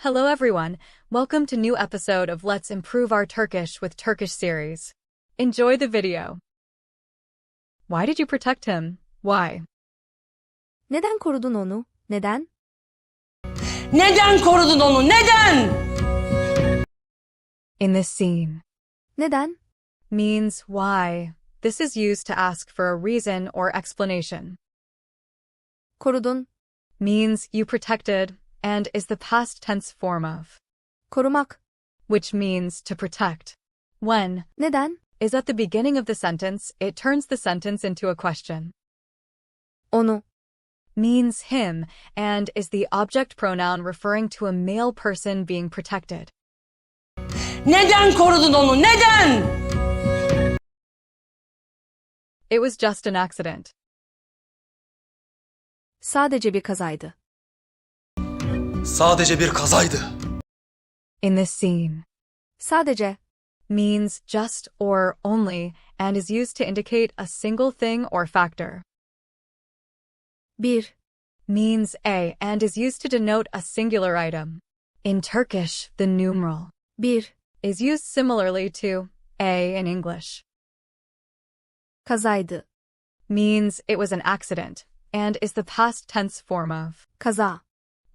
Hello everyone, welcome to new episode of Let's Improve Our Turkish with Turkish series. Enjoy the video. Why did you protect him? Why? Neden korudun onu? Neden? Neden korudun onu? Neden? In this scene. Neden? Means why. This is used to ask for a reason or explanation. Korudun. Means you protected and is the past tense form of Korumak. which means to protect. When Neden? is at the beginning of the sentence, it turns the sentence into a question. Onu. Means him and is the object pronoun referring to a male person being protected. Neden korudun onu? Neden? It was just an accident. Sadece bir kazaydı. Sadece bir kazaydı. In this scene. Sadece. Means just or only and is used to indicate a single thing or factor. Bir. Means a and is used to denote a singular item. In Turkish, the numeral Bir. is used similarly to a in English. Kazaydı. Means it was an accident and is the past tense form of Kaza.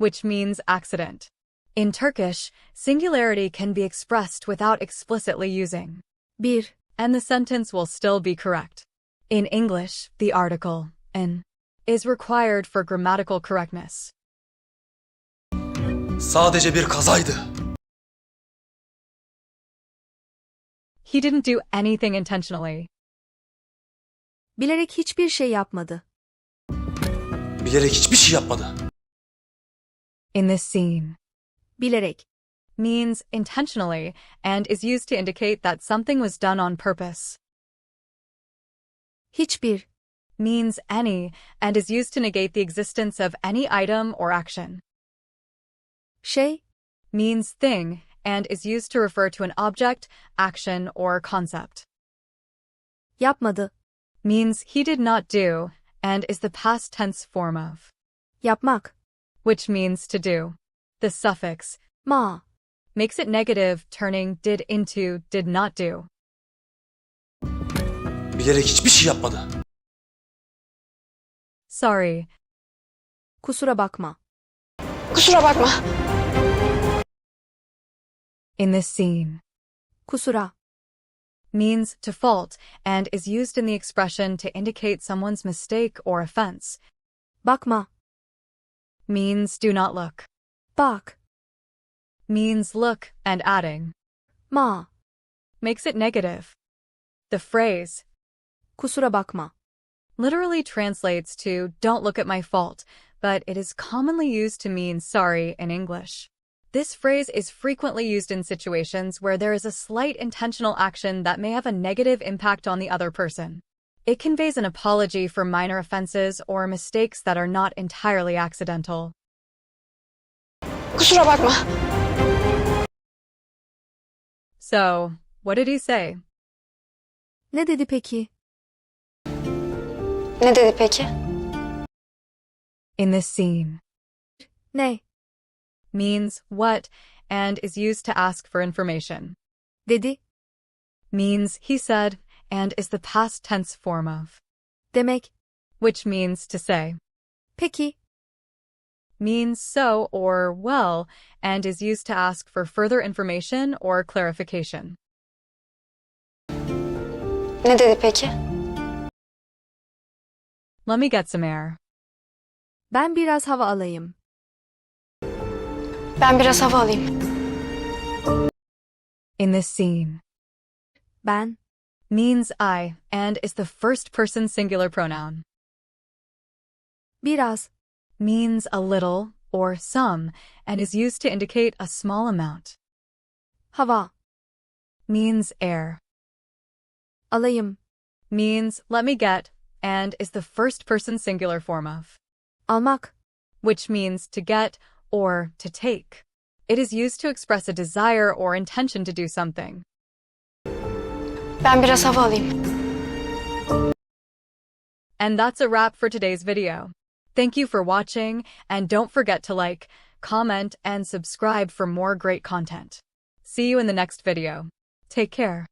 which means accident. In Turkish, singularity can be expressed without explicitly using Bir. and the sentence will still be correct. In English, the article an is required for grammatical correctness. Sadece bir kazaydı. He didn't do anything intentionally. Bilerek hiçbir şey yapmadı. Bilerek hiçbir şey yapmadı. In this scene. Bilerek. Means intentionally and is used to indicate that something was done on purpose. Hiçbir. Means any and is used to negate the existence of any item or action. Şey. Means thing and is used to refer to an object, action, or concept. Yapmadı. Means he did not do and is the past tense form of Yapmak. which means to do. The suffix Ma. makes it negative, turning did into did not do. Bilerek hiçbir şey yapmadı. Sorry. Kusura bakma. Kusura bakma. In this scene. Kusura. Means to fault and is used in the expression to indicate someone's mistake or offense. Bakma. Means do not look. Bak. Means look and adding. Ma. Makes it negative. The phrase Kusura bakma. literally translates to don't look at my fault, but it is commonly used to mean sorry in English. This phrase is frequently used in situations where there is a slight intentional action that may have a negative impact on the other person. It conveys an apology for minor offenses or mistakes that are not entirely accidental. Kusura bakma. So, what did he say? Ne dedi peki? Ne dedi peki? In this scene. Ne? Means what and is used to ask for information. Dedi. Means he said and is the past tense form of Demek. which means to say. Peki. Means so or well and is used to ask for further information or clarification. Ne dedi peki? Let me get some air. Ben biraz hava alayım. Ben biraz hava alayım. In this scene. Ben. Means I and is the first person singular pronoun. Biraz. Means a little or some and is used to indicate a small amount. Hava. Means air. Alayım. Means let me get and is the first person singular form of Almak. which means to get or to take. It is used to express a desire or intention to do something. Ben biraz hava alayım. And that's a wrap for today's video. Thank you for watching and don't forget to like, comment, and subscribe for more great content. See you in the next video. Take care.